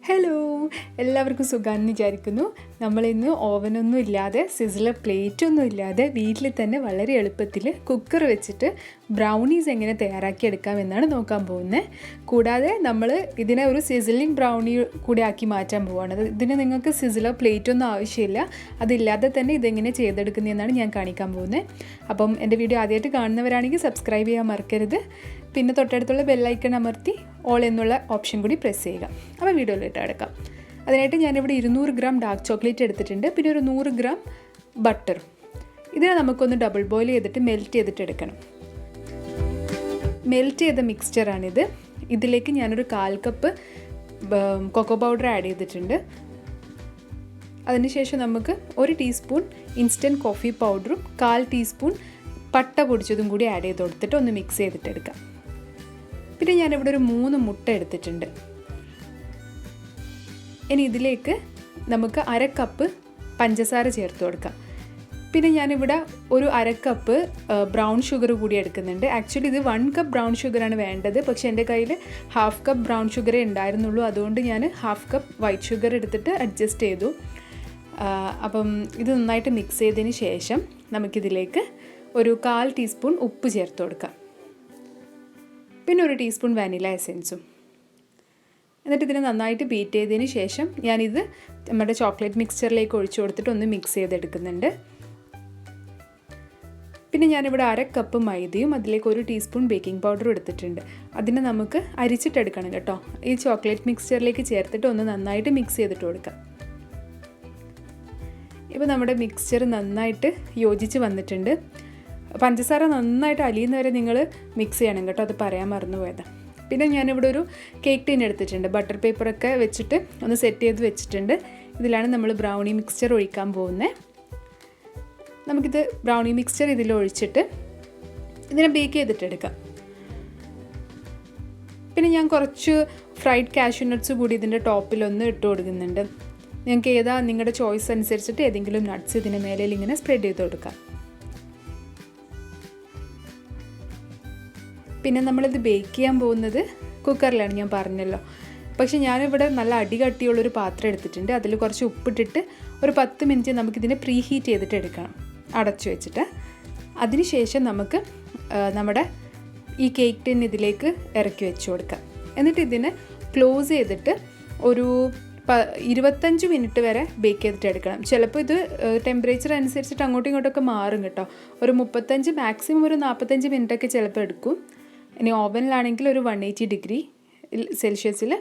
Hello, എല്ലാവർക്കും സുഖാണെന്ന് വിചാരിക്കുന്നു. നമ്മളിന്ന് ഓവനൊന്നും ഇല്ലാതെ സിസിലർ പ്ലേറ്റൊന്നും ഇല്ലാതെ വീട്ടിൽ തന്നെ വളരെ എളുപ്പത്തിൽ കുക്കർ വെച്ചിട്ട് ബ്രൗണീസ് എങ്ങനെ തയ്യാറാക്കിയെടുക്കാം എന്നാണ് നോക്കാൻ പോകുന്നത്. കൂടാതെ നമ്മൾ ഇതിനെ ഒരു സിസിലിംഗ് ബ്രൗണി കൂടി ആക്കി മാറ്റാൻ പോവുകയാണ്. ഇതിന് നിങ്ങൾക്ക് സിസിലർ പ്ലേറ്റൊന്നും ആവശ്യമില്ല. അതില്ലാതെ തന്നെ ഇതെങ്ങനെ ചെയ്തെടുക്കുന്നതെന്നാണ് ഞാൻ കാണിക്കാൻ പോകുന്നത്. അപ്പം എൻ്റെ വീഡിയോ ആദ്യമായിട്ട് കാണുന്നവരാണെങ്കിൽ സബ്സ്ക്രൈബ് ചെയ്യാൻ മറക്കരുത്. പിന്നെ തൊട്ടടുത്തുള്ള ബെല്ലൈക്കൺ അമർത്തി ഓൾ എന്നുള്ള ഓപ്ഷൻ കൂടി പ്രസ് ചെയ്യുക. അപ്പോൾ വീഡിയോയിലിട്ട് എടുക്കാം. അതിനായിട്ട് ഞാനിവിടെ 200 ഗ്രാം ഡാർക്ക് ചോക്ലേറ്റ് എടുത്തിട്ടുണ്ട്. പിന്നെ ഒരു 100 ഗ്രാം ബട്ടർ. ഇതിനെ നമുക്കൊന്ന് ഡബിൾ ബോയിൽ ചെയ്തിട്ട് മെൽറ്റ് ചെയ്തിട്ട് എടുക്കണം. മെൽറ്റ് ചെയ്ത മിക്സ്ചറാണിത്. ഇതിലേക്ക് ഞാനൊരു 1/4 കപ്പ് കൊക്കോ പൗഡർ ആഡ് ചെയ്തിട്ടുണ്ട്. അതിനുശേഷം നമുക്ക് 1 ടീസ്പൂൺ ഇൻസ്റ്റൻറ്റ് കോഫി പൗഡറും 1/4 ടീസ്പൂൺ പട്ട പൊടിച്ചതും കൂടി ആഡ് ചെയ്ത് കൊടുത്തിട്ട് ഒന്ന് മിക്സ് ചെയ്തിട്ട് എടുക്കാം. പിന്നെ ഞാനിവിടെ ഒരു 3 മുട്ട എടുത്തിട്ടുണ്ട്. ഇനി ഇതിലേക്ക് നമുക്ക് 1/2 കപ്പ് പഞ്ചസാര ചേർത്ത് കൊടുക്കാം. പിന്നെ ഞാനിവിടെ ഒരു 1/2 കപ്പ് ബ്രൗൺ ഷുഗർ കൂടി എടുക്കുന്നുണ്ട്. ആക്ച്വലി ഇത് 1 കപ്പ് ബ്രൗൺ ഷുഗറാണ് വേണ്ടത്. പക്ഷേ എൻ്റെ കയ്യിൽ 1/2 കപ്പ് ബ്രൗൺ ഷുഗറേ ഉണ്ടായിരുന്നുള്ളൂ. അതുകൊണ്ട് ഞാൻ 1/2 കപ്പ് വൈറ്റ് ഷുഗർ എടുത്തിട്ട് അഡ്ജസ്റ്റ് ചെയ്തു. അപ്പം ഇത് നന്നായിട്ട് മിക്സ് ചെയ്തതിന് ശേഷം നമുക്കിതിലേക്ക് ഒരു 1/4 ടീസ്പൂൺ ഉപ്പ് ചേർത്ത് കൊടുക്കാം. പിന്നെ 1 ടീസ്പൂൺ വാനില എസൻസും. എന്നിട്ട് ഇതിനെ നന്നായിട്ട് ബീറ്റ് ചെയ്തതിന് ശേഷം ഞാനിത് നമ്മുടെ ചോക്ലേറ്റ് മിക്സ്ചറിലേക്ക് ഒഴിച്ചു കൊടുത്തിട്ട് ഒന്ന് മിക്സ് ചെയ്തെടുക്കുന്നുണ്ട്. പിന്നെ ഞാനിവിടെ 1/2 കപ്പ് മൈദയും അതിലേക്ക് 1 ടീസ്പൂൺ ബേക്കിംഗ് പൗഡറും എടുത്തിട്ടുണ്ട്. അതിനെ നമുക്ക് അരിച്ചിട്ടെടുക്കണം കേട്ടോ. ഈ ചോക്ലേറ്റ് മിക്സ്ചറിലേക്ക് ചേർത്തിട്ട് ഒന്ന് നന്നായിട്ട് മിക്സ് ചെയ്തിട്ട് കൊടുക്കാം. ഇപ്പോൾ നമ്മുടെ മിക്സ്ചർ നന്നായിട്ട് യോജിച്ച് വന്നിട്ടുണ്ട്. പഞ്ചസാര നന്നായിട്ട് അലിയുന്നവരെ നിങ്ങൾ മിക്സ് ചെയ്യണം കേട്ടോ, അത് പറയാൻ മറന്നുപോയത്. പിന്നെ ഞാനിവിടെ ഒരു കേക്ക് ടീൻ എടുത്തിട്ടുണ്ട്. ബട്ടർ പേപ്പറൊക്കെ വെച്ചിട്ട് ഒന്ന് സെറ്റ് ചെയ്ത് വെച്ചിട്ടുണ്ട്. ഇതിലാണ് നമ്മൾ ബ്രൗണി മിക്സ്ചർ ഒഴിക്കാൻ പോകുന്നത്. നമുക്കിത് ബ്രൗണി മിക്സ്ചർ ഇതിലൊഴിച്ചിട്ട് ഇതിനെ ബേക്ക് ചെയ്തിട്ടെടുക്കാം. പിന്നെ ഞാൻ കുറച്ച് ഫ്രൈഡ് കാഷ്യൂ നട്ട്സ് കൂടി ഇതിൻ്റെ ടോപ്പിലൊന്ന് ഇട്ട് കൊടുക്കുന്നുണ്ട്. നിങ്ങൾക്ക് ഏതാ നിങ്ങളുടെ ചോയ്സ് അനുസരിച്ചിട്ട് ഏതെങ്കിലും നട്ട്സ് ഇതിന് മേലെ ഇങ്ങനെ സ്പ്രെഡ് ചെയ്ത് കൊടുക്കാം. പിന്നെ നമ്മളിത് ബേക്ക് ചെയ്യാൻ പോകുന്നത് കുക്കറിലാണ്, ഞാൻ പറഞ്ഞല്ലോ. പക്ഷേ ഞാനിവിടെ നല്ല അടികട്ടിയുള്ളൊരു പാത്രം എടുത്തിട്ടുണ്ട്. അതിൽ കുറച്ച് ഉപ്പിട്ടിട്ട് ഒരു 10 മിനിറ്റ് നമുക്കിതിനെ പ്രീ ഹീറ്റ് ചെയ്തിട്ട് എടുക്കണം, അടച്ചു വെച്ചിട്ട്. അതിനുശേഷം നമുക്ക് നമ്മുടെ ഈ കേക്ക് ടിൻ ഇതിലേക്ക് ഇറക്കി വെച്ച് കൊടുക്കാം. എന്നിട്ട് ഇതിനെ ക്ലോസ് ചെയ്തിട്ട് ഒരു 25 മിനിറ്റ് വരെ ബേക്ക് ചെയ്തിട്ട് എടുക്കണം. ചിലപ്പോൾ ഇത് ടെമ്പറേച്ചർ അനുസരിച്ചിട്ട് അങ്ങോട്ടും ഇങ്ങോട്ടൊക്കെ മാറും കേട്ടോ. ഒരു 35 മാക്സിമം ഒരു 45 മിനിറ്റൊക്കെ ചിലപ്പോൾ എടുക്കും. ഇനി ഓവനിലാണെങ്കിൽ ഒരു 180 ഡിഗ്രി സെൽഷ്യസിൽ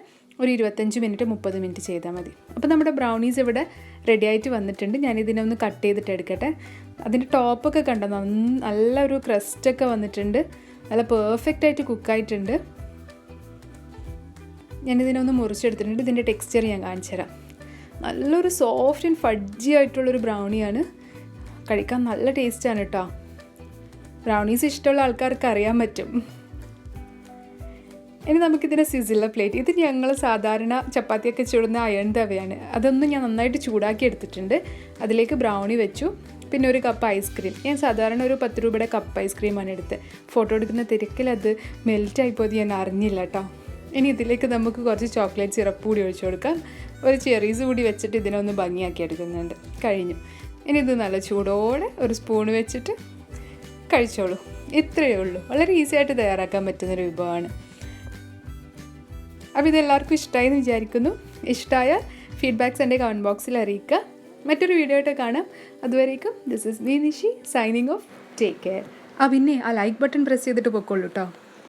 ഒരു 25 മിനിറ്റ് 30 മിനിറ്റ് ചെയ്താൽ മതി. അപ്പോൾ നമ്മുടെ ബ്രൗണീസ് ഇവിടെ റെഡി ആയിട്ട് വന്നിട്ടുണ്ട്. ഞാനിതിനെ ഒന്ന് കട്ട് ചെയ്തിട്ട് എടുക്കട്ടെ. അതിൻ്റെ ടോപ്പൊക്കെ കണ്ടോ, നല്ലൊരു ക്രസ്റ്റൊക്കെ വന്നിട്ടുണ്ട്. നല്ല പെർഫെക്റ്റ് ആയിട്ട് കുക്കായിട്ടുണ്ട്. ഞാനിതിനൊന്ന് മുറിച്ചെടുത്തിട്ടുണ്ട്. ഇതിൻ്റെ ടെക്സ്ചർ ഞാൻ കാണിച്ചു തരാം. നല്ലൊരു സോഫ്റ്റ് ആൻഡ് ഫഡ്ജി ആയിട്ടുള്ളൊരു ബ്രൗണിയാണ്. കഴിക്കാൻ നല്ല ടേസ്റ്റാണ് കേട്ടോ. ബ്രൗണീസ് ഇഷ്ടമുള്ള ആൾക്കാർക്ക് അറിയാൻ പറ്റും. ഇനി നമുക്കിതിനെ സിസിലർ പ്ലേറ്റ്, ഇത് ഞങ്ങൾ സാധാരണ ചപ്പാത്തിയൊക്കെ ചുടുന്ന അയൺ തവയാണ്. അതൊന്നും ഞാൻ നന്നായിട്ട് ചൂടാക്കി എടുത്തിട്ടുണ്ട്. അതിലേക്ക് ബ്രൗണി വെച്ചു. പിന്നെ ഒരു കപ്പ് ഐസ്ക്രീം. ഞാൻ സാധാരണ ഒരു 10 രൂപയുടെ കപ്പ് ഐസ്ക്രീമാണ് എടുത്തത്. ഫോട്ടോ എടുക്കുന്ന തിരക്കിൽ അത് മെൽറ്റായിപ്പോയത് ഞാൻ അറിഞ്ഞില്ല കേട്ടോ. ഇനി ഇതിലേക്ക് നമുക്ക് കുറച്ച് ചോക്ലേറ്റ് സിറപ്പ് കൂടി ഒഴിച്ചു കൊടുക്കാം. ഒരു ചെറീസ് കൂടി വെച്ചിട്ട് ഇതിനെ ഒന്ന് ഭംഗിയാക്കി എടുക്കുന്നുണ്ട്. കഴിഞ്ഞു. ഇനി ഇത് നല്ല ചൂടോടെ ഒരു സ്പൂൺ വെച്ചിട്ട് കഴിച്ചോളൂ. ഇത്രയേ ഉള്ളൂ. വളരെ ഈസി ആയിട്ട് തയ്യാറാക്കാൻ പറ്റുന്നൊരു വിഭവമാണ്. അപ്പോൾ ഇതെല്ലാവർക്കും ഇഷ്ടമായി എന്ന് വിചാരിക്കുന്നു. ഇഷ്ടമായാൽ ഫീഡ്ബാക്ക്സ് എൻ്റെ കമൻറ്റ് ബോക്സിൽ അറിയിക്കുക. മറ്റൊരു വീഡിയോ ആയിട്ട് കാണാം. അതുവരേക്കും this is me Nishi signing off. Take care. പിന്നെ ആ ലൈക്ക് ബട്ടൺ പ്രസ് ചെയ്തിട്ട് പൊക്കോളൂ കേട്ടോ.